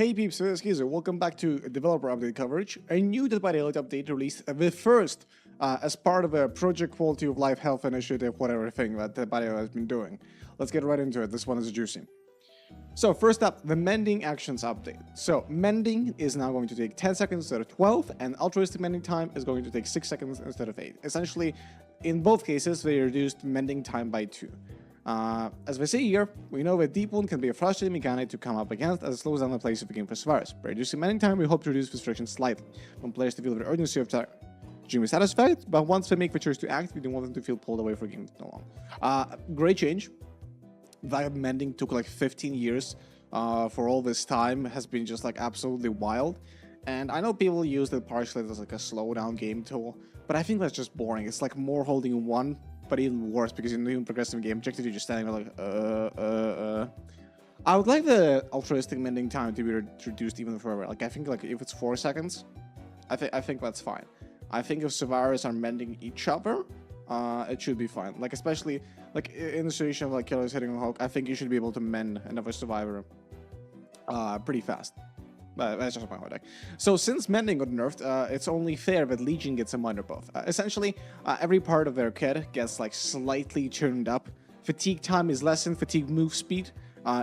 Hey peeps, so it's Gizo. Welcome back to Developer Update coverage. A new DBD update released the first as part of a Project Quality of Life Health Initiative, whatever thing that DBD has been doing. Let's get right into it. This one is juicy. So first up, the Mending Actions update. So Mending is now going to take 10 seconds instead of 12, and altruistic mending time is going to take 6 seconds instead of 8. Essentially, in both cases, they reduced mending time by 2. As we see here, we know that Deep Wound can be a frustrating mechanic to come up against as it slows down the pace of the game for survivors. By reducing mending time, we hope to reduce frustration slightly. When players feel the urgency of time, Jim is satisfied, but once they make the choice to act, we don't want them to feel pulled away from the game no longer. Great change. That mending took like 15 years for all this time, has been just like absolutely wild. And I know people use it partially as like a slowdown game tool, but I think that's just boring. It's like more holding one, but even worse because in the progressive game objective you're just standing there like I would like the altruistic mending time to be reduced even further. Like I think like if it's 4 seconds, I think that's fine. I think if survivors are mending each other, it should be fine. Like especially like in the situation of like killers hitting a Hulk, I think you should be able to mend another survivor pretty fast. That's just my hot take. So since Mending got nerfed, it's only fair that Legion gets a minor buff. Essentially, every part of their kit gets like slightly turned up. Fatigue time is lessened. Fatigue move speed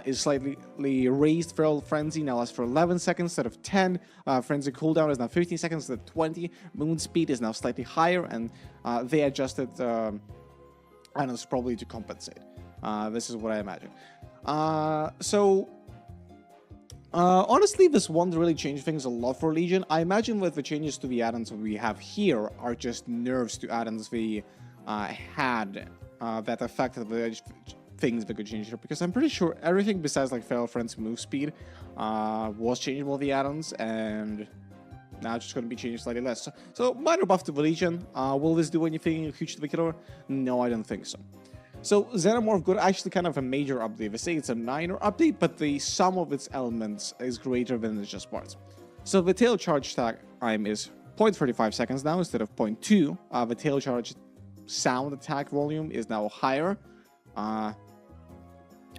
is slightly raised. Feral Frenzy now lasts for 11 seconds instead of 10. Frenzy cooldown is now 15 seconds instead of 20. Moon speed is now slightly higher, and they adjusted items probably to compensate. This is what I imagine. Honestly, this won't really change things a lot for Legion. I imagine that the changes to the add-ons we have here are just nerfs to add-ons we had that affected the things that could change here, because I'm pretty sure everything besides like Feral Friends move speed was changeable with the add-ons, and now it's just going to be changed slightly less. So minor buff to the Legion. Will this do anything huge to the killer? No, I don't think so. So Xenomorph got actually kind of a major update. They say it's a minor update, but the sum of its elements is greater than its just parts. So the tail charge time is 0.35 seconds now instead of 0.2. The tail charge sound attack volume is now higher. I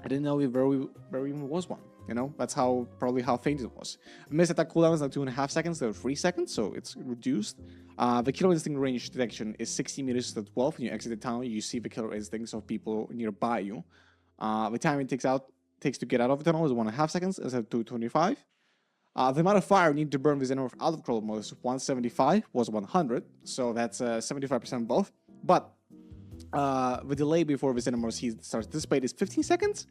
didn't know there even was one. You know, that's probably how faint it was. Missed attack cooldown is now 2.5 seconds instead of 3 seconds, so it's reduced. The killer instinct range detection is 60 meters instead of 12. When you exit the town, you see the killer instincts of people nearby you. The time it takes to get out of the tunnel is 1.5 seconds instead of 2.25. The amount of fire needed to burn the Xenomorph out of crawl mode is 175, was 100, so that's 75% buff. But the delay before the Xenomorph's heat starts to dissipate is 15 seconds.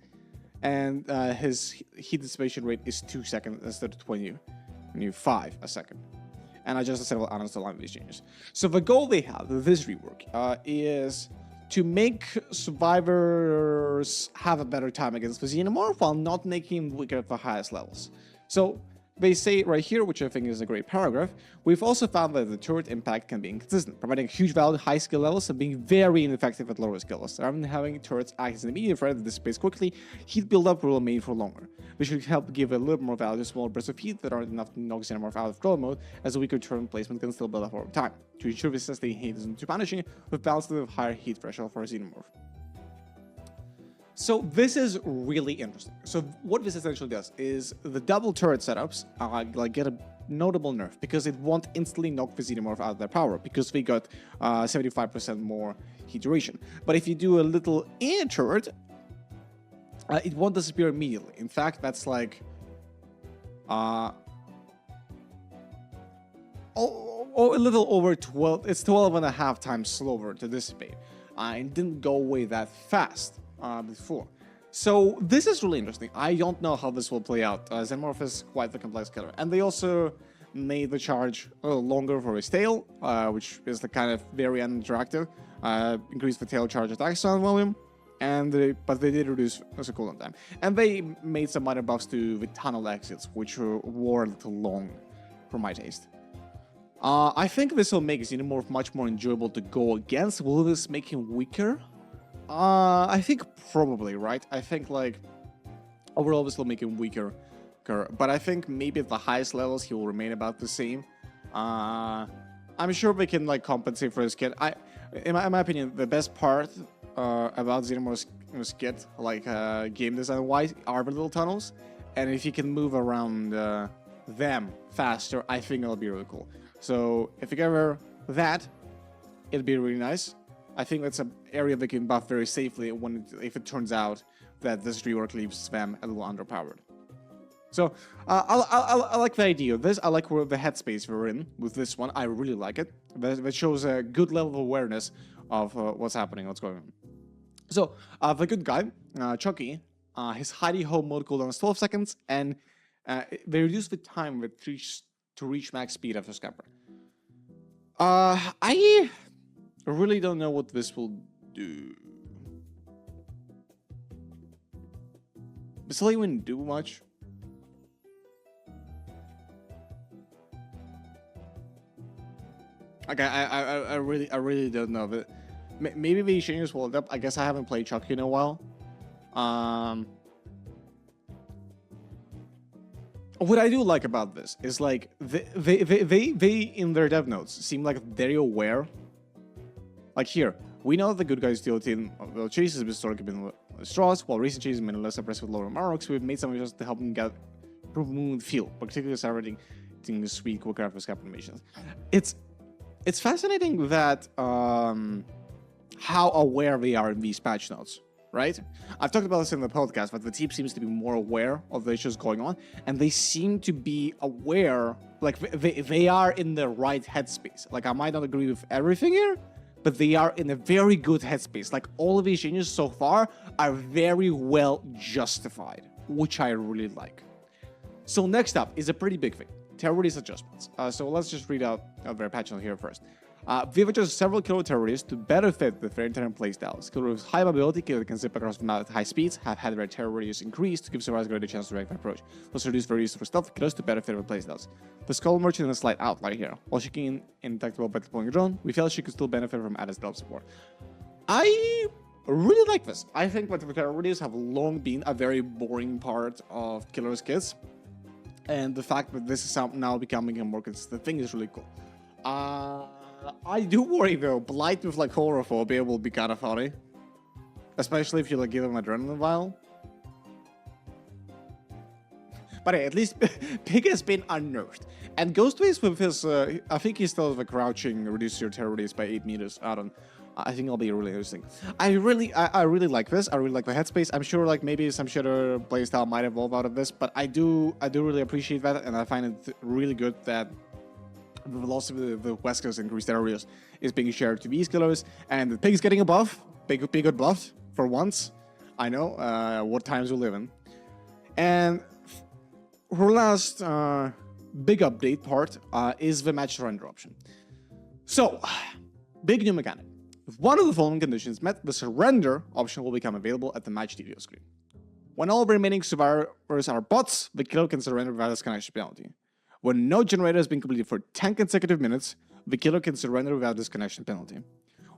And his heat dissipation rate is 2 seconds instead of 25 a second. And I just disabled add-ons to align with these changes. So the goal they have with this rework is to make survivors have a better time against the Xenomorph while not making him weaker at the highest levels. So they say right here, which I think is a great paragraph, we've also found that the turret impact can be inconsistent, providing a huge value at high skill levels and being very ineffective at lower skill levels. Rather than having turrets act as an immediate threat that dissipates quickly, heat buildup will remain for longer. This should help give a little more value to smaller bursts of heat that aren't enough to knock Xenomorph out of crawl mode, as a weaker turret placement can still build up over time. To ensure this sustained heat isn't too punishing, we've balanced it with higher heat threshold for a Xenomorph. So this is really interesting. So what this essentially does is the double turret setups like get a notable nerf because it won't instantly knock the Xenomorph out of their power because we got 75% more heat duration. But if you do a little air turret, it won't disappear immediately. In fact, that's like a little over 12. It's 12.5 times slower to dissipate. It didn't go away that fast before. So this is really interesting. I don't know how this will play out. Xenomorph is quite the complex killer. And they also made the charge a little longer for his tail, which is the kind of very uninteractive. Increased the tail charge attack sound volume, but they did reduce the cooldown time. And they made some minor buffs to the tunnel exits, which were a little long for my taste. I think this will make Xenomorph much more enjoyable to go against. Will this make him weaker? I think probably, right? I think like overall this will make him weaker, but I think maybe at the highest levels he will remain about the same. I'm sure they can like compensate for his kit. In my opinion, the best part about Xenomorph's kit, like game design wise, are the little tunnels, and if you can move around them faster, I think it'll be really cool. So if you cover that, it'd be really nice. I think that's an area they can buff very safely if it turns out that this rework leaves them a little underpowered. So I like the idea of this. I like the headspace we're in with this one. I really like it. That shows a good level of awareness of what's happening, what's going on. So the good guy, Chucky, his hidey home mode cooldown is 12 seconds, and they reduce the time to reach max speed after Scamper. I really don't know what this will do. This will even do much. Okay, I really don't know, but maybe the changes will adapt. I guess I haven't played Chucky in a while. What I do like about this is like they in their dev notes seem like very aware. Like here, we know the good guys deal team will chases with historically been straws, while recent chases have been less oppressive with lower marks. We've made some adjustments to help them get improvement feel, particularly celebrating the sweet quick graphics cap animations. It's fascinating that how aware they are in these patch notes, right? I've talked about this in the podcast, but the team seems to be more aware of the issues going on, and they seem to be aware, like they are in the right headspace. Like I might not agree with everything here, but they are in a very good headspace. Like all of these changes so far are very well justified, which I really like. So next up is a pretty big thing. Terrorist adjustments. So let's just read out their patch note here first. We've adjusted several killer terrorists to better fit the fair terrain playstyles. Killer with high mobility, killer can zip across the map at high speeds, have had their terror radius increased to give survivors a greater chance to direct approach. Plus reduce their use for stealth killers to better fit with playstyles. The Skull Merchant is a slight outlier here. While she can indetectable by deploying a drone, we felt she could still benefit from added stealth support. I really like this. I think that the terror radius have long been a very boring part of Killer's kits. And the fact that this is now becoming a more consistent thing is really cool. I do worry though, Blight with like Horophobia will be kind of funny. Especially if you like give him Adrenaline Vial. But hey, at least Pig has been unnerved. And Ghostface with his, I think he still has the crouching, reduce your terror radius by 8 meters. I think it'll be really interesting. I really like this. I really like the headspace. I'm sure like maybe some shitter playstyle might evolve out of this, but I do really appreciate that, and I find it really good that the velocity of the West Coast increased areas is being shared to these killers, and the Pig's getting a buff. Pig got buffed for once. I know what times we live in. And her last big update part is the match surrender option. So, big new mechanic. If one of the following conditions met, the surrender option will become available at the match video screen. When all remaining survivors are bots, the killer can surrender without disconnection penalty. When no generator has been completed for 10 consecutive minutes, the killer can surrender without disconnection penalty.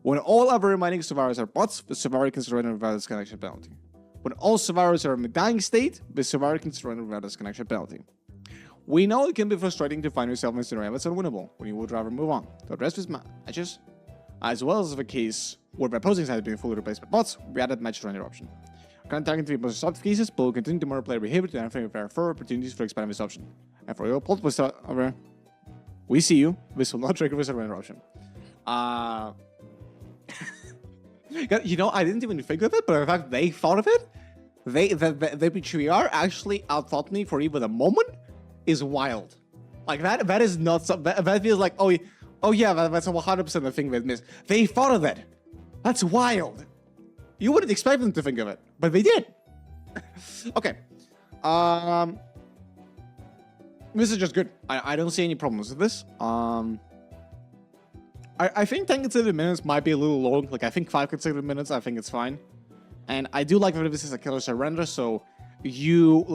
When all other remaining survivors are bots, the survivor can surrender without disconnection penalty. When all survivors are in a dying state, the survivor can surrender without disconnection penalty. We know it can be frustrating to find yourself in a scenario that's unwinnable, when you would rather move on. To address these matches, as well as the case where the opposing side has been fully replaced by bots, we added match surrender option. Current targeting to be most soft cases, but will continue to monitor player behavior to identify further opportunities for expanding this option. And for your multiple over, we see you. This will not trigger the surrender option. You know, I didn't even think of it, but in fact, they thought of it. The PHVR actually outthought me for even a moment is wild. Like that is not something that feels like, oh yeah, that's 100% the thing they've missed. They thought of that. That's wild. You wouldn't expect them to think of it, but they did. Okay. This is just good. I don't see any problems with this. I think 10 consecutive minutes might be a little long. Like, I think 5 consecutive minutes, I think it's fine. And I do like that this is a killer surrender, so you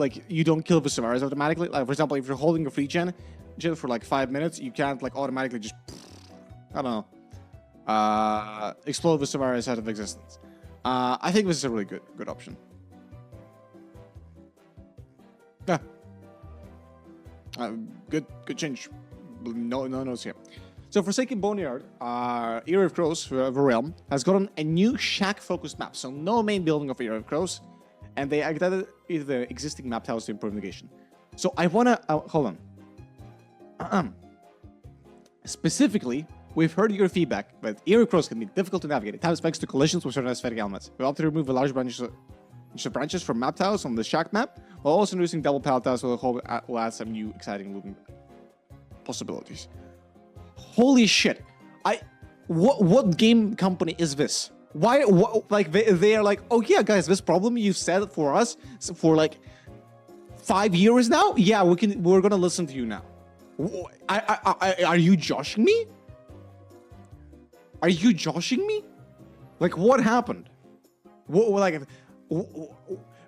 don't kill the survivors automatically. Like, for example, if you're holding a free gen for like 5 minutes, you can't like automatically just, I don't know, explode the survivors out of existence. I think this is a really good option. Yeah. Good change. No notes here. So Forsaken Boneyard, Era of Crows, the realm, has gotten a new shack-focused map. So no main building of Era of Crows. and they added the existing map tiles to improve navigation. So I wanna hold on. Specifically, we've heard your feedback, but area cross can be difficult to navigate. It has effects to collisions with certain aesthetic elements. We opted to remove the large branches from map tiles on the shack map, while also introducing double pallet tiles, so the whole will add some new exciting movement possibilities. Holy shit! What game company is this? Why? Like they are like, oh yeah, guys, this problem you said for us for like 5 years now. Yeah, we're gonna listen to you now. Are you joshing me? Are you joshing me? Like, what happened?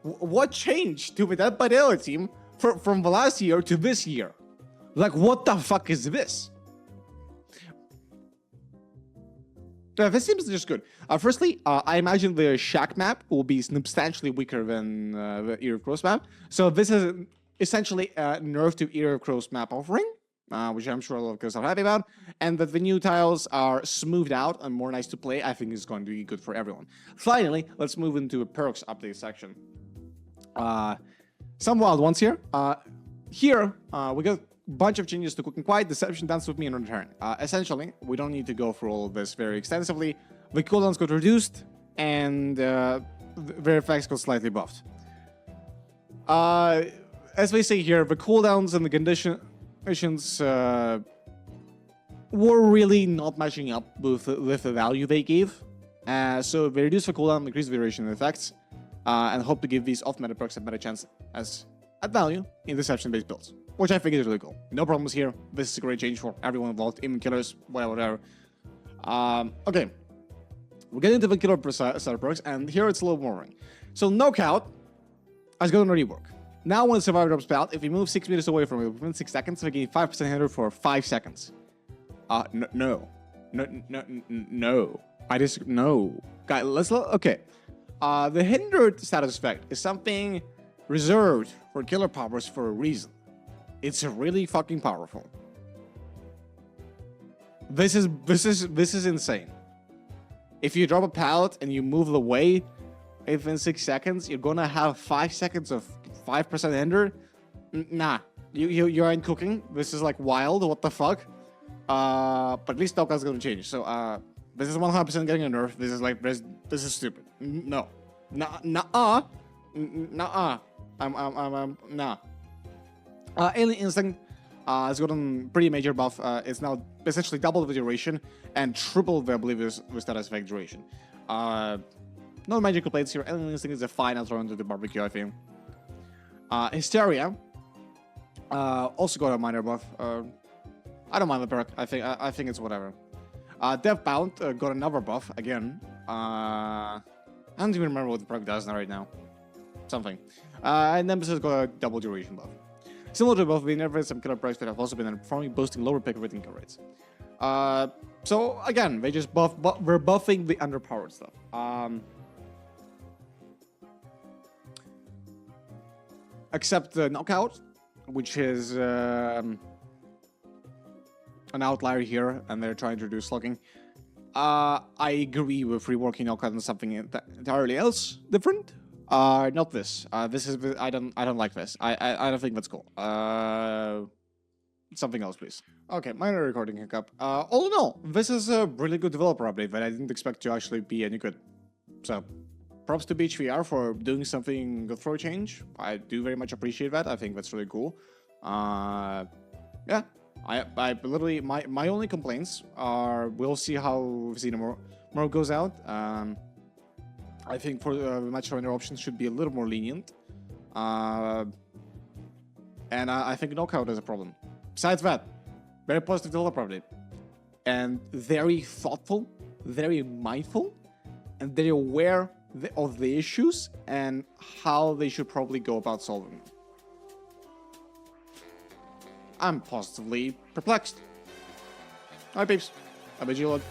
What changed to the Dead by Daylight team from the last year to this year? Like, what the fuck is this? This seems just good. Firstly, I imagine the shack map will be substantially weaker than the Era Cross map. So this is essentially a nerf to Era Cross map offering, which I'm sure a lot of guys are happy about. And that the new tiles are smoothed out and more nice to play, I think is going to be good for everyone. Finally, let's move into a perks update section. Some wild ones here. Here, we got bunch of changes to Cooking Quiet, Deception, Dance With Me, and Return. Essentially, we don't need to go through all of this very extensively. The cooldowns got reduced, and their effects got slightly buffed. As we say here, the cooldowns and the conditions were really not matching up with the value they gave. So they reduced the cooldown, increased the duration of effects, and hope to give these off-meta perks a better chance at value in deception-based builds, which I think is really cool. No problems here. This is a great change for everyone involved, even killers, whatever. Okay, we'll get into the killer starter perks, and here it's a little boring. So Knockout has gotten a rework. Now when the survivor drops out, if you move 6 meters away from it within 6 seconds, we gain 5% hinder for 5 seconds. No. No. Guys, let's look. Okay. The hindered status effect is something reserved for killer powers for a reason. It's really fucking powerful. This is insane. If you drop a pallet and you move away within 6 seconds, you're gonna have 5 seconds of 5% hinder. Nah, you aren't cooking. This is like wild. What the fuck? But at least Knockout's gonna change. So this is 100% getting a nerf. This is like this is stupid. No, nah. Nah. Alien Instinct has gotten pretty major buff. It's now essentially double the duration and triple the oblivious with status effect duration. No major complaints here. Alien Instinct is a fine alternative to barbecue, I think. Hysteria also got a minor buff. I don't mind the perk. I think it's whatever. Deathbound got another buff again. I don't even remember what the perk does right now. Something. And Nemesis got a double duration buff. Similar to buff, we nerfed some killer perks that have also been underperforming, boasting lower pick rating kill rates. So again, they just we're buffing the underpowered stuff. Except the Knockout, which is an outlier here, and they're trying to reduce slugging. I agree with reworking Knockout on something entirely else different. Not this. This is I don't like this. I don't think that's cool. Something else, please. Okay, minor recording hiccup. All in all, this is a really good developer update that I didn't expect to actually be any good. So, props to BHVR for doing something good for a change. I do very much appreciate that. I think that's really cool. Yeah, I literally my only complaints are we'll see how Xenomorph goes out. I think for the match runner options should be a little more lenient. And I think Knockout is a problem. Besides that, very positive developer update. And very thoughtful, very mindful, and very aware of the issues and how they should probably go about solving them. I'm positively perplexed. Alright, peeps. I bid you luck.